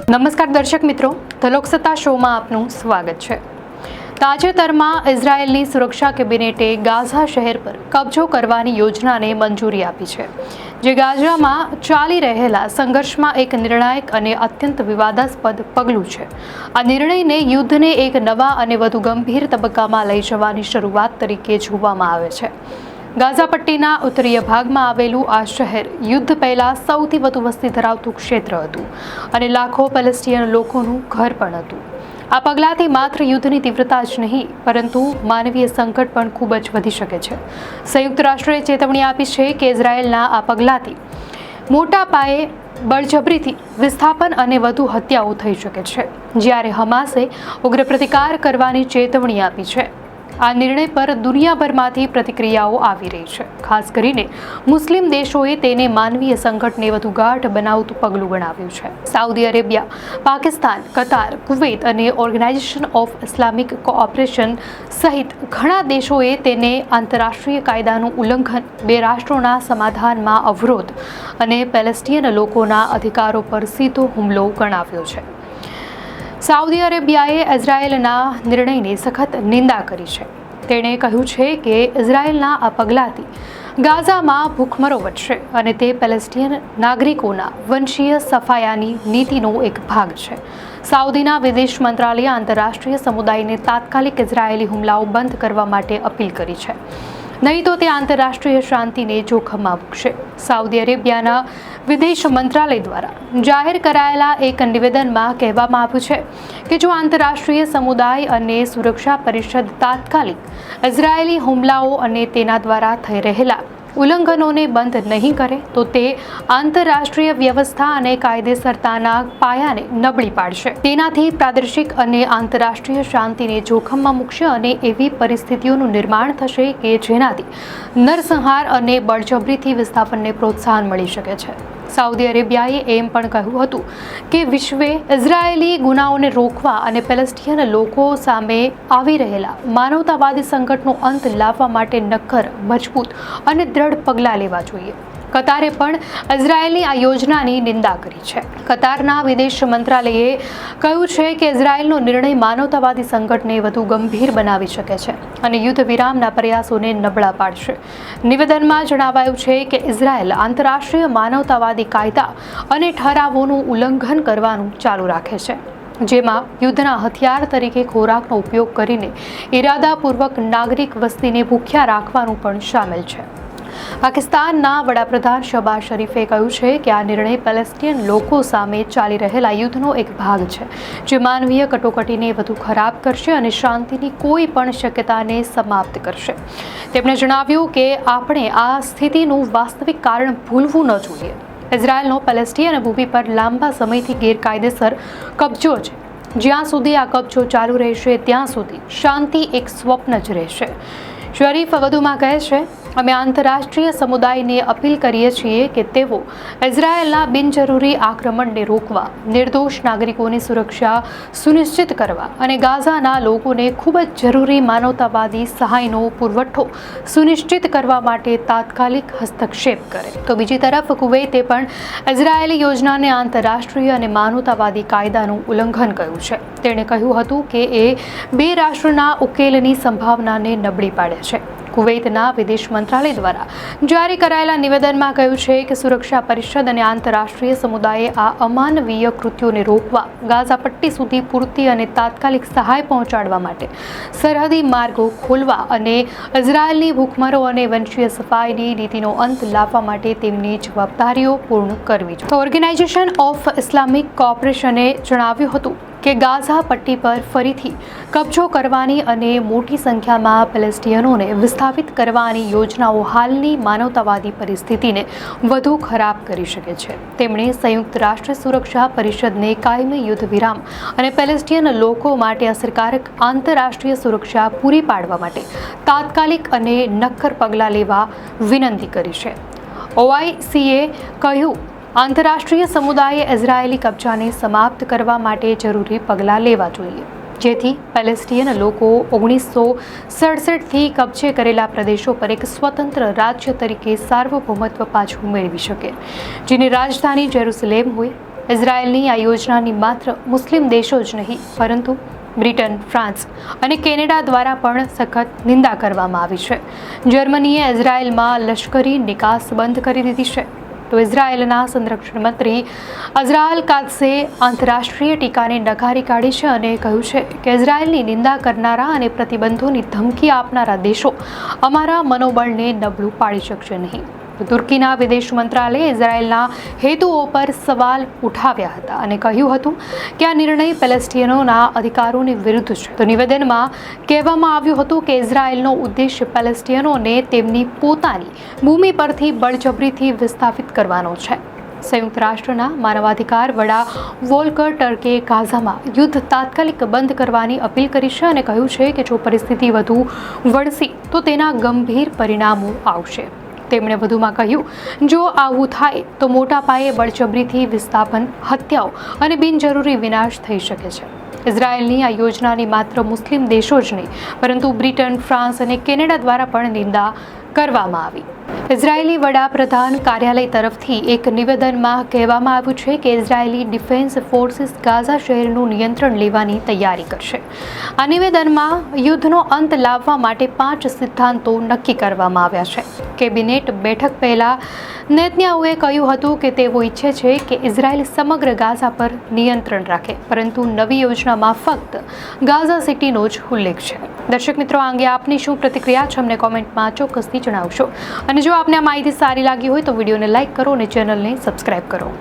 નમસ્કાર દર્શક મિત્રો, ધ લોકસત્તા શોમાં આપનું સ્વાગત છે। તાજેતરમાં ઇઝરાયેલની સુરક્ષા કેબિનેટે ગાઝા શહેર પર કબજો કરવાની યોજનાને મંજૂરી આપી છે, જે ગાઝામાં ચાલી રહેલા સંઘર્ષમાં એક નિર્ણાયક અને અત્યંત વિવાદાસ્પદ પગલું છે। આ નિર્ણયને યુદ્ધને એક નવા અને વધુ ગંભીર તબક્કામાં લઈ જવાની શરૂઆત તરીકે જોવામાં આવે છે। ગાઝા પટ્ટીના ઉત્તરીય ભાગમાં આવેલું આ શહેર યુદ્ધ પહેલા સૌથી વધુ વસ્તી ધરાવતું ક્ષેત્ર હતું અને લાખો પેલેસ્ટિયન લોકોનું ઘર પણ હતું। આ પગલાંથી માત્ર યુદ્ધની તીવ્રતા જ નહીં, પરંતુ માનવીય સંકટ પણ ખૂબ જ વધી શકે છે। સંયુક્ત રાષ્ટ્રએ ચેતવણી આપી છે કે ઇઝરાયેલના આ પગલાંથી મોટા પાયે બળજબરીથી વિસ્થાપન અને વધુ હત્યાઓ થઈ શકે છે, જ્યારે હમાસે ઉગ્ર પ્રતિકાર કરવાની ચેતવણી આપી છે। આ નિર્ણય પર દુનિયાભરમાંથી પ્રતિક્રિયાઓ આવી રહી છે। ખાસ કરીને મુસ્લિમ દેશોએ તેને માનવીય સંકટને વધુ ગાઢ બનાવતું પગલું ગણાવ્યું છે। સાઉદી અરેબિયા, પાકિસ્તાન, કતાર, કુવૈત અને ઓર્ગેનાઇઝેશન ઓફ ઇસ્લામિક કોઓપરેશન સહિત ઘણા દેશોએ તેને આંતરરાષ્ટ્રીય કાયદાનું ઉલ્લંઘન, બે રાષ્ટ્રોના સમાધાનમાં અવરોધ અને પેલેસ્ટિયન લોકોના અધિકારો પર સીધો હુમલો ગણાવ્યો છે। સાઉદી અરેબિયાએ ઇઝરાયેલના નિર્ણયની સખત નિંદા કરી છે। તેણે કહ્યું છે કે ઇઝરાયેલના આ પગલાંથી ગાઝામાં ભૂખમરો વધશે અને તે પેલેસ્ટિયન નાગરિકોના વંશીય સફાયાની નીતિનો એક ભાગ છે। સાઉદીના વિદેશ મંત્રાલયે આંતરરાષ્ટ્રીય સમુદાયને તાત્કાલિક ઇઝરાયેલી હુમલાઓ બંધ કરવા માટે અપીલ કરી છે, નહીં તો તે આંતરરાષ્ટ્રીય શાંતિને જોખમમાં મૂકશે। સાઉદી અરેબિયાના વિદેશ મંત્રાલય દ્વારા જાહેર કરાયેલા એક નિવેદનમાં કહેવામાં આવ્યું છે કે જો આંતરરાષ્ટ્રીય સમુદાય અને સુરક્ષા પરિષદ તાત્કાલિક ઇઝરાયેલી હુમલાઓ અને તેના દ્વારા થઈ રહેલા ઉલ્લંઘનોને બંધ નહીં કરે તો તે આંતરરાષ્ટ્રીય વ્યવસ્થા અને કાયદેસરતાના પાયાને નબળી પાડશે। તેનાથી પ્રાદેશિક અને આંતરરાષ્ટ્રીય શાંતિને જોખમમાં મૂકશે અને એવી પરિસ્થિતિઓનું નિર્માણ થશે કે જેનાથી નરસંહાર અને બળજબરીથી વિસ્થાપનને પ્રોત્સાહન મળી શકે છે। સાઉદી અરેબિયાએ એમ પણ કહ્યું હતું કે વિશ્વે ઇઝરાયેલી ગુનાઓને રોકવા અને પેલેસ્ટિયન લોકો સામે આવી રહેલા માનવતાવાદી સંકટનો અંત લાવવા માટે નક્કર, મજબૂત અને દ્રઢ પગલાં લેવા જોઈએ। કતારે પણ ઇઝરાયેલની આ યોજનાની નિંદા કરી છે। કતારના વિદેશ મંત્રાલયે કહ્યું છે કે ઇઝરાયેલનો નિર્ણય માનવતાવાદી સંકટને વધુ ગંભીર બનાવી શકે છે અને યુદ્ધ વિરામના પ્રયાસોને નબળા પાડશે। નિવેદનમાં જણાવાયું છે કે ઇઝરાયેલ આંતરરાષ્ટ્રીય માનવતાવાદી કાયદા અને ઠરાવોનું ઉલ્લંઘન કરવાનું ચાલુ રાખે છે, જેમાં યુદ્ધના હથિયાર તરીકે ખોરાકનો ઉપયોગ કરીને ઇરાદાપૂર્વક નાગરિક વસ્તીને ભૂખ્યા રાખવાનું પણ શામેલ છે। પાકિસ્તાનના વડાપ્રધાન શહબાઝ શરીફે કહ્યું છે કે આ નિર્ણય પેલેસ્ટિયન લોકો સામે ચાલી રહેલા યુદ્ધનો એક ભાગ છે, જે માનવીય કટોકટીને વધુ ખરાબ કરશે અને શાંતિની કોઈ પણ શક્યતાને સમાપ્ત કરશે। તેમણે જણાવ્યું કે આપણે આ સ્થિતિનું વાસ્તવિક કારણ ભૂલવું ન જોઈએ। ઇઝરાયેલનો પેલેસ્ટિયન ભૂમિ પર લાંબા સમયથી ગેરકાયદેસર કબજો છે। જ્યાં સુધી આ કબજો ચાલુ રહેશે ત્યાં સુધી શાંતિ એક સ્વપ્ન જ રહેશે। શરીફ વધુમાં કહે છે, અમે આંતરરાષ્ટ્રીય સમુદાયને અપીલ કરીએ છીએ કે તેઓ ઇઝરાયેલના બિનજરૂરી આક્રમણને રોકવા, નિર્દોષ નાગરિકોની સુરક્ષા સુનિશ્ચિત કરવા અને ગાઝાના લોકોને ખૂબ જ જરૂરી માનવતાવાદી સહાયનો પુરવઠો સુનિશ્ચિત કરવા માટે તાત્કાલિક હસ્તક્ષેપ કરે। તો બીજી તરફ કુવૈતે પણ ઇઝરાયેલી યોજનાને આંતરરાષ્ટ્રીય અને માનવતાવાદી કાયદાનું ઉલ્લંઘન કર્યું છે। તેણે કહ્યું હતું કે એ બે રાષ્ટ્રના ઉકેલની સંભાવનાને નબળી પાડે છે। કુવૈતના વિદેશ મંત્રાલય દ્વારા જારી કરાયેલા નિવેદનમાં કહ્યું છે કે સુરક્ષા પરિષદ અને આંતરરાષ્ટ્રીય સમુદાયે આ અમાનવીય કૃત્યોને રોકવા, ગાઝા પટ્ટી સુધી પૂરતી અને તાત્કાલિક સહાય પહોંચાડવા માટે સરહદી માર્ગો ખોલવા અને ઇઝરાયેલની ભૂખમરો અને વંશીય સફાઈની નીતિનો અંત લાવવા માટે તેમની જવાબદારીઓ પૂર્ણ કરવી જોઈએ। ઓર્ગેનાઇઝેશન ઓફ ઇસ્લામિક કોઓપરેશને જણાવ્યું હતું કે ગાઝા પટ્ટી પર ફરીથી કબજો કરવાની અને મોટી સંખ્યામાં પેલેસ્ટિયનોને વિસ્થાપિત કરવાની યોજનાઓ હાલની માનવતાવાદી પરિસ્થિતિને વધુ ખરાબ કરી શકે છે। તેમણે સંયુક્ત રાષ્ટ્ર સુરક્ષા પરિષદને કાયમી યુદ્ધ વિરામ અને પેલેસ્ટિયન લોકો માટે અસરકારક આંતરરાષ્ટ્રીય સુરક્ષા પૂરી પાડવા માટે તાત્કાલિક અને નક્કર પગલાં લેવા વિનંતી કરી છે। ઓઆઈસીએ કહ્યું, આંતરરાષ્ટ્રીય સમુદાયે ઇઝરાયેલી કબજાને સમાપ્ત કરવા માટે જરૂરી પગલાં લેવા જોઈએ, જેથી પેલેસ્ટિયન લોકો 1967થી કબજે કરેલા પ્રદેશો પર એક સ્વતંત્ર રાજ્ય તરીકે સાર્વભૌમત્વ પાછું મેળવી શકે, જેની રાજધાની જેરુસલેમ હોય। ઇઝરાયેલની આ યોજનાની માત્ર મુસ્લિમ દેશો જ નહીં પરંતુ બ્રિટન, ફ્રાન્સ અને કેનેડા દ્વારા પણ સખત નિંદા કરવામાં આવી છે. જર્મનીએ ઇઝરાયેલમાં લશ્કરી નિકાસ બંધ કરી દીધી છે, તો ઇઝરાયેલના સંરક્ષણ મંત્રી અઝરાએલ કાત્સે આંતરરાષ્ટ્રીય ટીકાને નકારી કાઢી છે અને કહ્યું છે કે ઇઝરાયેલની નિંદા કરનારા અને પ્રતિબંધોની ધમકી આપનારા દેશો અમારા મનોબળને નબળું પાડી શકશે નહીં. તુર્કીના વિદેશ મંત્રાલયે ઇઝરાયેલના હેતુઓ પર સવાલ ઉઠાવ્યા હતા અને કહ્યું હતું કે આ નિર્ણય પેલેસ્ટિયનોના અધિકારોની વિરુદ્ધ છે. તો નિવેદનમાં કહેવામાં આવ્યું હતું કે ઇઝરાયેલનો ઉદ્દેશ્ય પેલેસ્ટિયનોને તેમની પોતાની ભૂમિ પરથી બળજબરીથી વિસ્થાપિત કરવાનો છે. સંયુક્ત રાષ્ટ્રના માનવાધિકાર વડા વોલ્કર ટર્કે ગાઝામાં યુદ્ધ તાત્કાલિક બંધ કરવાની અપીલ કરી છે અને કહ્યું છે કે જો પરિસ્થિતિ વધુ વણસે તો તેના ગંભીર પરિણામો આવશે. તેમણે વધુમાં કહ્યું, જો આવું થાય તો મોટા પાયે બળજબરીથી વિસ્થાપન, હત્યાઓ અને બિનજરૂરી વિનાશ થઈ શકે છે. ઇઝરાયેલની આ યોજનાની માત્ર મુસ્લિમ દેશો જ નહીં પરંતુ બ્રિટન, ફ્રાન્સ અને કેનેડા દ્વારા પણ નિંદા કરવામાં આવી. ઇઝરાયેલી વડાપ્રધાન કાર્યાલય તરફથી એક નિવેદનમાં કહેવામાં આવ્યું છે કે ઇઝરાયેલી ડિફેન્સ ફોર્સિસ ગાઝા શહેરનું નિયંત્રણ લેવાની તૈયારી કરશે. આ નિવેદનમાં યુદ્ધનો અંત લાવવા માટે 5 સિદ્ધાંતો નક્કી કરવામાં આવ્યા છે. કેબિનેટ બેઠક પહેલા નેતન્યાહુએ કહ્યું હતું કે તેઓ ઈચ્છે છે કે ઇઝરાયેલ સમગ્ર ગાઝા પર નિયંત્રણ રાખે, પરંતુ નવી યોજનામાં ફક્ત ગાઝા સિટીનો જ ઉલ્લેખ છે. દર્શક મિત્રો, આ અંગે આપની શું પ્રતિક્રિયા છે અમને કોમેન્ટમાં ચોક્કસથી જણાવશો. અને જો આપને આ માહિતી સારી લાગી હોય તો વિડીયોને લાઇક કરો અને ચેનલને સબસ્ક્રાઇબ કરો.